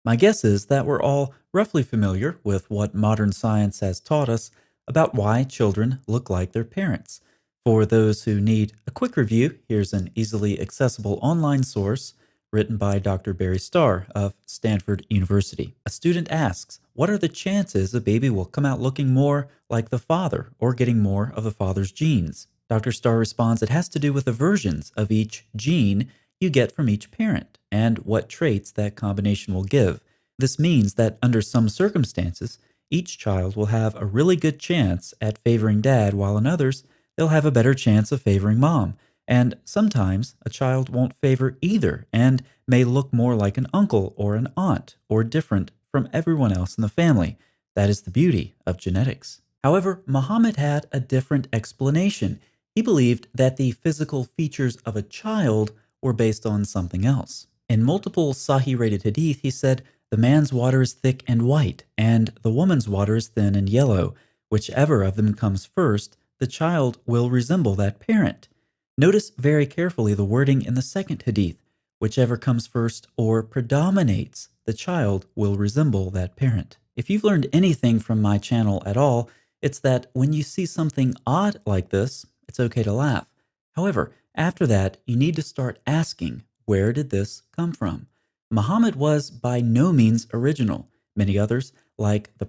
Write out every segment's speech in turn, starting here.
My guess is that we're all roughly familiar with what modern science has taught us about why children look like their parents. For those who need a quick review, here's an easily accessible online source written by Dr. Barry Starr of Stanford University. A student asks, what are the chances a baby will come out looking more like the father or getting more of the father's genes? Dr. Starr responds, it has to do with the versions of each gene you get from each parent and what traits that combination will give. This means that under some circumstances, each child will have a really good chance at favoring dad, while in others, they'll have a better chance of favoring mom. And sometimes a child won't favor either and may look more like an uncle or an aunt or different from everyone else in the family. That is the beauty of genetics. However, Muhammad had a different explanation. He believed that the physical features of a child were based on something else. In multiple Sahih-rated hadith, he said, the man's water is thick and white, and the woman's water is thin and yellow. Whichever of them comes first, the child will resemble that parent. Notice very carefully the wording in the second hadith. Whichever comes first or predominates, the child will resemble that parent. If you've learned anything from my channel at all, it's that when you see something odd like this, it's okay to laugh. However, after that, you need to start asking, where did this come from? Muhammad was by no means original. Many others, like the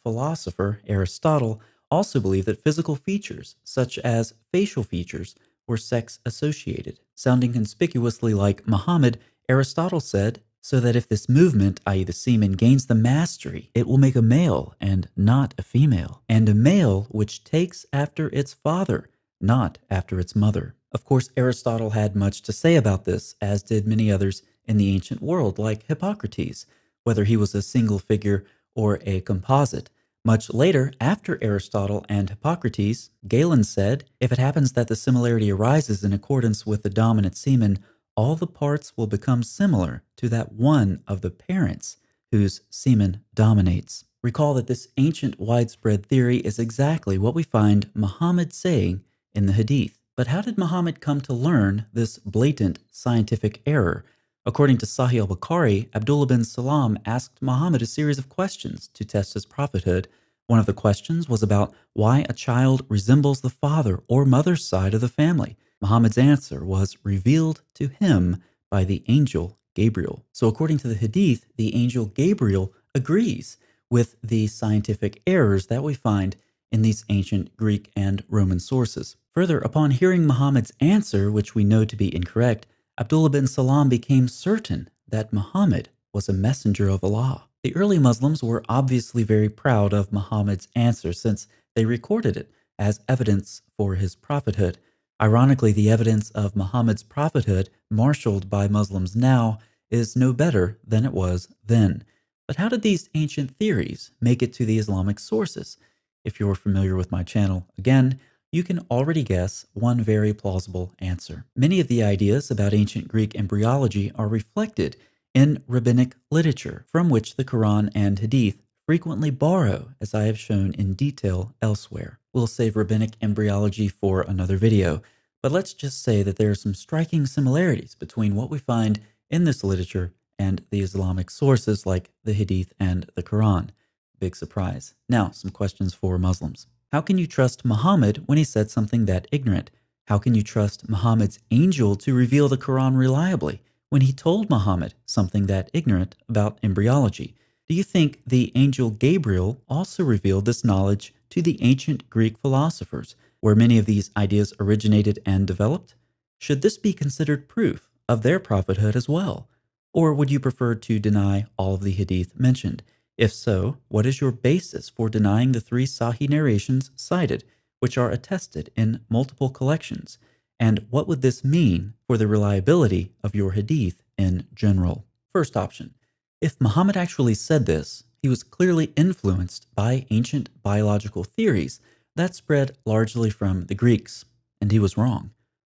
philosopher Aristotle, also believed that physical features, such as facial features, were sex-associated. Sounding conspicuously like Muhammad, Aristotle said, so that if this movement, i.e. the semen, gains the mastery, it will make a male and not a female, and a male which takes after its father, not after its mother. Of course, Aristotle had much to say about this, as did many others in the ancient world, like Hippocrates, whether he was a single figure or a composite. Much later, after Aristotle and Hippocrates, Galen said, if it happens that the similarity arises in accordance with the dominant semen, all the parts will become similar to that one of the parents whose semen dominates. Recall that this ancient widespread theory is exactly what we find Muhammad saying in the Hadith. But how did Muhammad come to learn this blatant scientific error? According to Sahih al-Bukhari, Abdullah bin Salam asked Muhammad a series of questions to test his prophethood. One of the questions was about why a child resembles the father or mother's side of the family. Muhammad's answer was revealed to him by the angel Gabriel. So according to the Hadith, the angel Gabriel agrees with the scientific errors that we find in these ancient Greek and Roman sources. Further, upon hearing Muhammad's answer, which we know to be incorrect, Abdullah bin Salam became certain that Muhammad was a messenger of Allah. The early Muslims were obviously very proud of Muhammad's answer since they recorded it as evidence for his prophethood. Ironically, the evidence of Muhammad's prophethood, marshaled by Muslims now, is no better than it was then. But how did these ancient theories make it to the Islamic sources? If you're familiar with my channel, again, you can already guess one very plausible answer. Many of the ideas about ancient Greek embryology are reflected in rabbinic literature, from which the Quran and Hadith frequently borrow, as I have shown in detail elsewhere. We'll save rabbinic embryology for another video, but let's just say that there are some striking similarities between what we find in this literature and the Islamic sources like the Hadith and the Quran. Big surprise. Now, some questions for Muslims. How can you trust Muhammad when he said something that ignorant? How can you trust Muhammad's angel to reveal the Quran reliably when he told Muhammad something that ignorant about embryology? Do you think the angel Gabriel also revealed this knowledge to the ancient Greek philosophers, where many of these ideas originated and developed? Should this be considered proof of their prophethood as well? Or would you prefer to deny all of the hadith mentioned? If so, what is your basis for denying the 3 Sahih narrations cited, which are attested in multiple collections? And what would this mean for the reliability of your hadith in general? First option. If Muhammad actually said this, he was clearly influenced by ancient biological theories that spread largely from the Greeks, and he was wrong.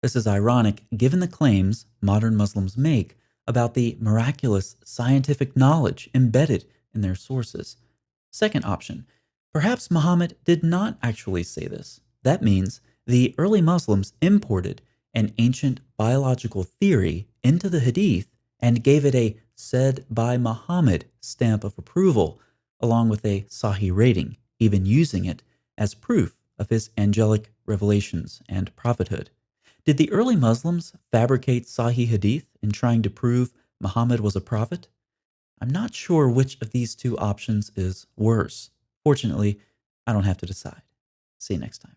This is ironic given the claims modern Muslims make about the miraculous scientific knowledge embedded in their sources. Second option, perhaps Muhammad did not actually say this. That means the early Muslims imported an ancient biological theory into the Hadith and gave it a said by Muhammad stamp of approval, along with a Sahih rating, even using it as proof of his angelic revelations and prophethood. Did the early Muslims fabricate Sahih Hadith in trying to prove Muhammad was a prophet? I'm not sure which of these two options is worse. Fortunately, I don't have to decide. See you next time.